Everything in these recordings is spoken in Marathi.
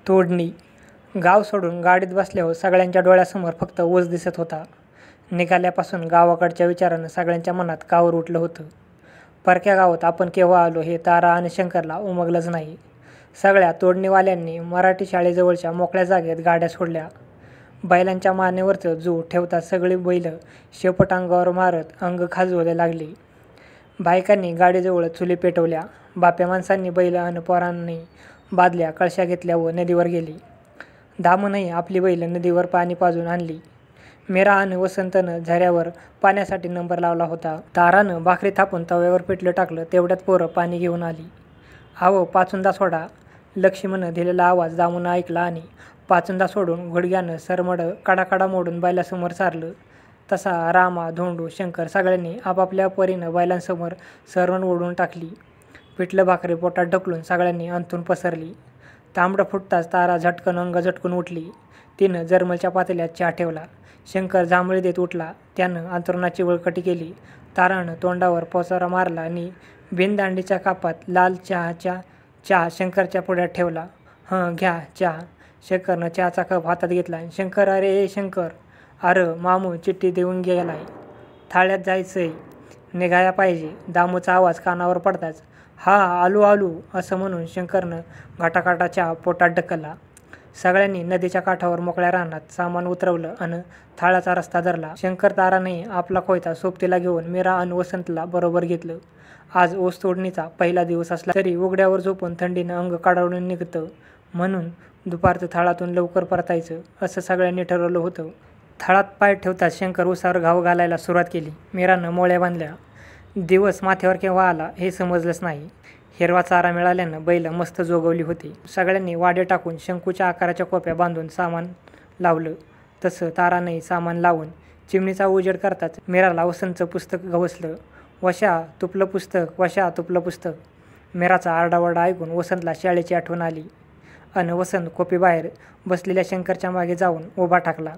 तोडणी. गाव सोडून गाडीत बसल्यावर सगळ्यांच्या डोळ्यासमोर फक्त ऊस दिसत होता. निघाल्यापासून गावाकडच्या विचारानं सगळ्यांच्या मनात कावर उठलं होतं. परक्या गावात आपण केव्हा आलो हे तारा आणि शंकरला उमगलंच नाही. सगळ्या तोडणीवाल्यांनी मराठी शाळेजवळच्या मोकळ्या जागेत गाड्या सोडल्या. बैलांच्या मानेवरचं जू ठेवता सगळी बैल शेपट अंगावर मारत अंग खाजवायला लागली. बायकांनी गाडीजवळ चुली पेटवल्या. बाप्या माणसांनी बैल आणि पोरांनी बादल्या कळशा घेतल्या व नदीवर गेली. दामूनही आपली बैल नदीवर पाणी पाजून आणली. मीरा आणि वसंतनं झऱ्यावर पाण्यासाठी नंबर लावला होता. तारानं भाकरी थापून तव्यावर पिठलं टाकलं. तेवढ्यात पोरं पाणी घेऊन आली. "आहो, पाचुंदा सोडा." लक्ष्मीनं दिलेला आवाज दामूनं ऐकला आणि पाचुंदा सोडून गुडघ्यानं सरमडं कडाकडा मोडून बैलासमोर सारलं. तसा रामा, धोंडू, शंकर सगळ्यांनी आपापल्या परीनं बैलांसमोर सरवण ओढून टाकली. पिठलं भाकरी पोटात ढकलून सगळ्यांनी अंथरून पसरली. तांबडं फुटताच तारा झटकन अंग झटकून उठली. तिनं जर्मलच्या पातेल्यात चहा ठेवला. शंकर जांभळी देत उठला. त्यानं अंथरुणाची वळकटी केली. तारानं तोंडावर पोचारा मारला आणि बिनदांडीच्या कापात लाल चहा शंकरच्या पुढ्यात ठेवला. "हं, घ्या चहा." शंकरनं चहाचा कप हातात घेतला. "शंकर, अरे शंकर." "अरे मामू, चिठ्ठी देऊन गेलाय. थाळ्यात जायचंय. निघाया पाहिजे." दामूचा आवाज कानावर पडताच "हा, आलू." असं म्हणून शंकरनं घाटाघाटा चहा पोटात ढकलला. सगळ्यांनी नदीच्या काठावर मोकळ्या रानात सामान उतरवलं आणि थाळाचा रस्ता धरला. शंकर तारानेही आपला खोयता सोबतीला घेऊन मीरा आणि वसंतला बरोबर घेतलं. आज ऊस तोडणीचा पहिला दिवस असला तरी उघड्यावर झोपून थंडीनं अंग काढवून निघतं म्हणून दुपारचं थाळातून लवकर परतायचं असं सगळ्यांनी ठरवलं होतं. थाळात पाय ठेवताच शंकर उसावर घाव घालायला सुरुवात केली. मीरानं मोळ्या बांधल्या. दिवस माथ्यावर केव्हा आला हे समजलंच नाही. हिरवा चारा मिळाल्यानं बैल मस्त जोगवली होती. सगळ्यांनी वाडे टाकून शंकूच्या आकाराच्या कोप्या बांधून सामान लावलं. तसं तारानंही सामान लावून चिमणीचा उजेड करताच मीराला वसंतचं पुस्तक गवसलं. "वशा, तुपलं पुस्तक, वशा, तुपलं पुस्तक." मीराचा आरडाओरडा ऐकून वसंतला शाळेची आठवण आली. अन वसंत खोपीबाहेर बसलेल्या शंकरच्या मागे जाऊन उभा टाकला.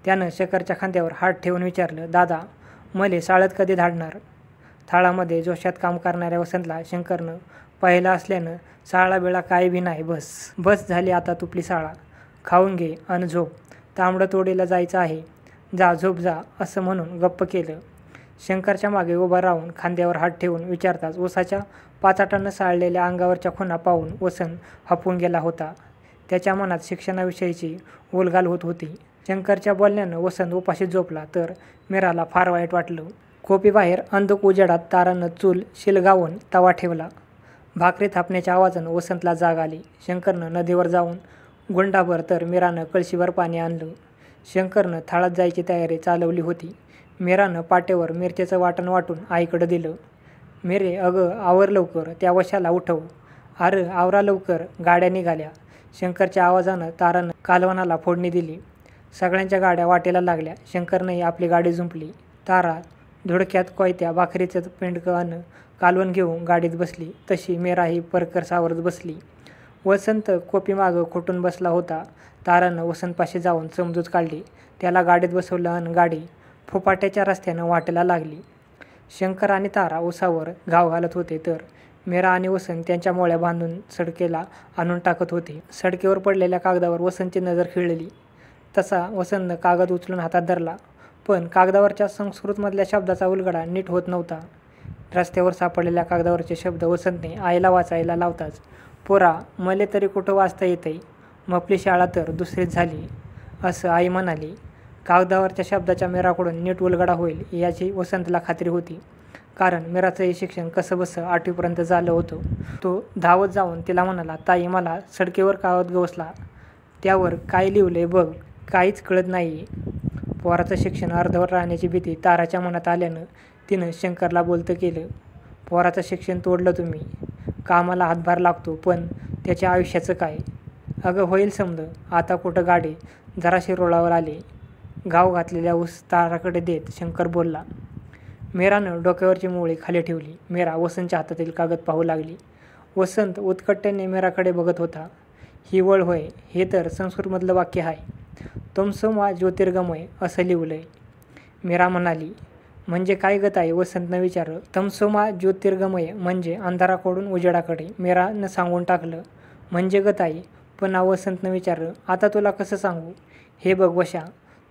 त्यानं शंकरच्या खांद्यावर हात ठेवून विचारलं, "दादा, मले शाळेत कधी धाडणार?" थाळामध्ये जोशात काम करणाऱ्या वसंतला शंकरनं पाहिलं असल्यानं "शाळा बिळा काय बी नाही, बस झाली आता तुपली शाळा. खाऊन घे अन झोप. तांबडं तोडीला जायचं आहे. जा, झोप जा." असं म्हणून गप्प केलं. शंकरच्या मागे उभा राहून खांद्यावर हात ठेवून विचारताच उसाच्या पाचाटानं साळलेल्या अंगावरच्या खुणा पाहून वसंत हपून गेला होता. त्याच्या मनात शिक्षणाविषयीची उलघाल होत होती. शंकरच्या बोलण्यानं वसंत उपाशीच झोपला तर मीराला फार वाईट वाटलं. खोपीबाहेर अंधुक उजेडात तारानं चूल शिलगावून तवा ठेवला. भाकरी थापण्याच्या आवाजानं वसंतला जाग आली. शंकरनं नदीवर जाऊन गुंडाभर तर मीरानं कळशीभर पाणी आणलं. शंकरनं थाळात जायची तयारी चालवली होती. मीरानं पाट्यावर मिरचेचं वाटण वाटून आईकडं दिलं. "मिरे, अगं आवर लवकर, त्या वशाला उठव." "अरे आवरा लवकर, गाड्या निघाल्या." शंकरच्या आवाजानं तारानं कालवणाला फोडणी दिली. सगळ्यांच्या गाड्या वाटेला लागल्या. शंकरनंही आपली गाडी जुंपली. तारा धुडक्यात कोयत्या, भाकरीचं पेंडकं अन कालवण घेऊन गाडीत बसली. तशी मीराही परकर सावरत बसली. वसंत कोपीमागं खोटून बसला होता. तारानं वसंतपाशी जाऊन समजूत काढली. त्याला गाडीत बसवलं अन गाडी फुपाट्याच्या रस्त्यानं वाटेला लागली. शंकर आणि तारा उसावर घाव घालत होते तर मीरा आणि वसंत त्यांच्या मोळ्या बांधून सडकेला आणून टाकत होते. सडकेवर पडलेल्या कागदावर वसंतची नजर खिळली. तसा वसंतनं कागद उचलून हातात धरला. पण कागदावरच्या संस्कृतमधल्या शब्दाचा उलगडा नीट होत नव्हता. रस्त्यावर सापडलेल्या कागदावरचे शब्द वसंतने आईला वाचायला लावताच "पोरा, मले तरी कुठं वाचता येतंय. मपली शाळा तर दुसरीच झाली." असं आई म्हणाली. कागदावरच्या शब्दाच्या मीराकडून नीट उलगडा होईल याची वसंतला खात्री होती. कारण मीराचंही शिक्षण कसंबसं 8वीपर्यंत झालं होतं. तो धावत जाऊन तिला म्हणाला, "ताई, मला सडकेवर कागद गवसला. त्यावर काय लिहिलंय बघ, काहीच कळत नाहीये." पोराचं शिक्षण अर्धवट राहण्याची भीती ताराच्या मनात आल्यानं तिनं शंकरला बोलतं केलं. "पोराचं शिक्षण तोडलं तुम्ही. कामाला हातभार लागतो पण त्याच्या आयुष्याचं काय?" "अगं होईल समज. आता कुठं गाडी." जराशी रुळावर आली. घाव घातलेल्या ऊस ताराकडे देत शंकर बोलला. मीरानं डोक्यावरची मोळी खाली ठेवली. मीरा वसंतच्या हातातील कागद पाहू लागली. वसंत उत्कटतेने मीराकडे बघत होता. "ही वळ होय. हे तर संस्कृतमधलं वाक्य आहे. तमसोमा ज्योतिर्गमय असं लिहिलंय." मीरा म्हणाली. "म्हणजे काय गं ताई?" वसंतनं विचारलं. "तमसोमा ज्योतिर्गमय म्हणजे अंधाराकडून उजेडाकडे." मीरानं सांगून टाकलं. "म्हणजे गं ताई, पुन्हा वसंतनं विचारलं, आता तुला कसं सांगू? हे बघ वशा,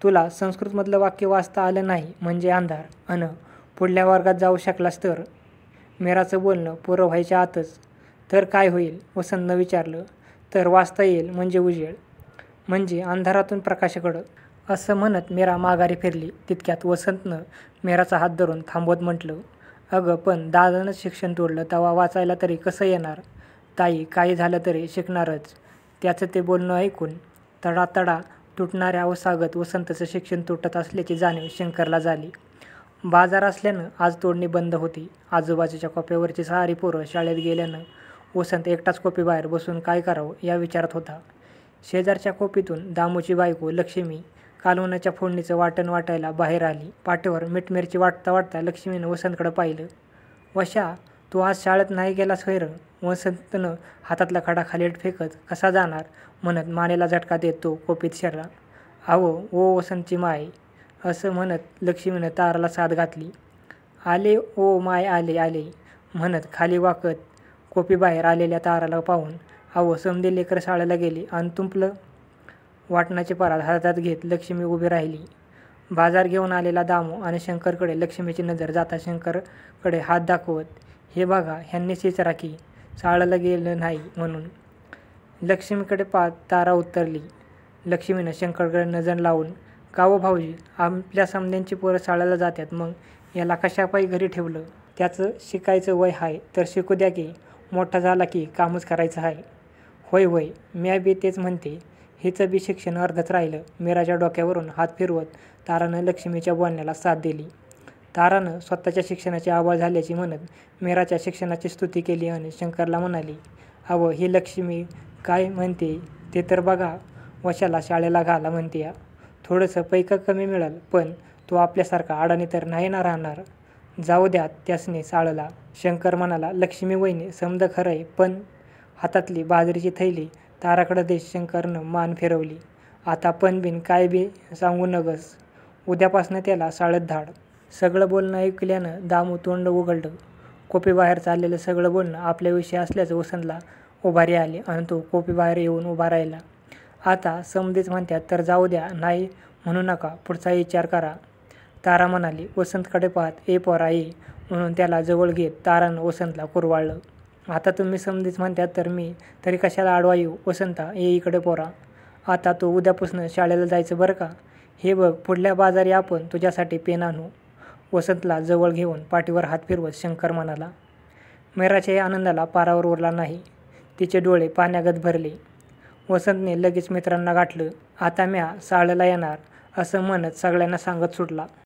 तुला संस्कृतमधलं वाक्य वाचता आलं नाही म्हणजे अंधार, अन पुढल्या वर्गात जाऊ शकलास तर? मीराचं बोलणं पुरं व्हायच्या आतच, तर काय होईल? वसंतनं विचारलं. तर वाचता येईल म्हणजे उजेड, म्हणजे अंधारातून प्रकाशाकडं, असं म्हणत मीरा माघारी फिरली. तितक्यात वसंतनं मीराचा हात धरून थांबवत म्हटलं, अगं पण दादानंच शिक्षण तोडलं तेव्हा वाचायला तरी कसं येणार? ताई, काही झालं तरी शिकणारच. त्याचं ते बोलणं ऐकून तडातडा तुटणाऱ्या अवसागत वसंतचं शिक्षण तुटत असल्याची जाणीव शंकरला झाली. बाजार असल्यानं आज तोडणी बंद होती. आजूबाजूच्या कोप्यावरची सारी पोरं शाळेत गेल्यानं वसंत एकटाच कोपीबाहेर बसून काय करावं या विचारात होता. शेजारच्या कोपीतून दामूची बायको लक्ष्मी कालवणाच्या फोडणीचं वाटण वाटायला बाहेर आली. पाठीवर मीठ-मिरची वाटता वाटता लक्ष्मीनं वसंतकडं पाहिलं. वशा, तू आज शाळेत नाही गेलास होय रं? वसंतनं हातातला खडा खाली फेकत कसा जाणार म्हणत मानेला झटका देत तो कोपीत शिरला. अहो ओ वसंतची माय, असं म्हणत लक्ष्मीनं ताराला साथ घातली. आले ओ माय, आले आले म्हणत खाली वाकत कोपीबाहेर आलेल्या ताराला पाहून, अहो समधी लेकर शाळेला गेली आणि तुंपलं? वाटणाचे परात हातात घेत लक्ष्मी उभी राहिली. बाजार घेऊन आलेला दामू आणि शंकरकडे लक्ष्मीची नजर जाता शंकरकडे हात दाखवत, हे बघा, ह्यांनीच विचारा की शाळेला गेलं नाही म्हणून. लक्ष्मीकडे पाहत तारा उत्तरली. लक्ष्मीनं शंकरकडे नजर लावून, का हो भाऊजी, आपल्या समध्यांची पोरं शाळेला जातात, मग याला कशापायी घरी ठेवलं? त्याचं शिकायचं वय आहे तर शिकू द्या की, मोठा झाला की कामच करायचं आहे. होय होय, म्या बी तेच म्हणते. हिचं बी शिक्षण अर्धच राहिलं. मीराच्या डोक्यावरून हात फिरवत तारानं लक्ष्मीच्या बोलण्याला साथ दिली. तारानं स्वतःच्या शिक्षणाची आवाज झाल्याची म्हणत मीराच्या शिक्षणाची स्तुती केली आणि शंकरला म्हणाली, अहो ही लक्ष्मी काय म्हणते ते तर बघा, वशाला शाळेला घाला म्हणते. थोडंसं पैक कमी मिळेल, पण तो आपल्यासारखा अडाणी तर नाही ना राहणार. जाऊ द्या त्यासनी शाळेला. शंकर म्हणाला, लक्ष्मी वहिनी समद खरंय, पण हातातली बाजरीची थैली ताराकडं देत शंकरनं मान फिरवली. आता पण बिन काय बी सांगू नगस. उद्यापासनं त्याला शाळेत धाड. सगळं बोलणं ऐकल्यानं दामू तोंड उघडलं. कोपीबाहेर चाललेलं सगळं बोलणं आपल्याविषयी असल्याचं वसंतला उभारी आली आणि तो कोपीबाहेर येऊन उभा राहिला. आता समधीच म्हणतात तर जाऊ द्या, नाही म्हणू नका, पुढचा विचार करा, तारा म्हणाली वसंतकडे पाहत. ए पोरा ये म्हणून त्याला जवळ घेत तारानं वसंतला कुरवाळलं. आता तुम्ही समधीच म्हणतात तर मी तरी कशाला आडवा येऊ? वसंता, ये इकडे पोरा. आता तू उद्यापासून शाळेला जायचं बरं का? हे बघ, पुढल्या बाजारी आपण तुझ्यासाठी पेन आणू. वसंतला जवळ घेऊन पाठीवर हात फिरवत शंकर म्हणाला. मीराच्या या आनंदाला पारावर उरला नाही. तिचे डोळे पाण्यागत भरले. वसंतने लगेच मित्रांना गाठलं. आता म्या शाळेला येणार असं म्हणत सगळ्यांना सांगत सुटला.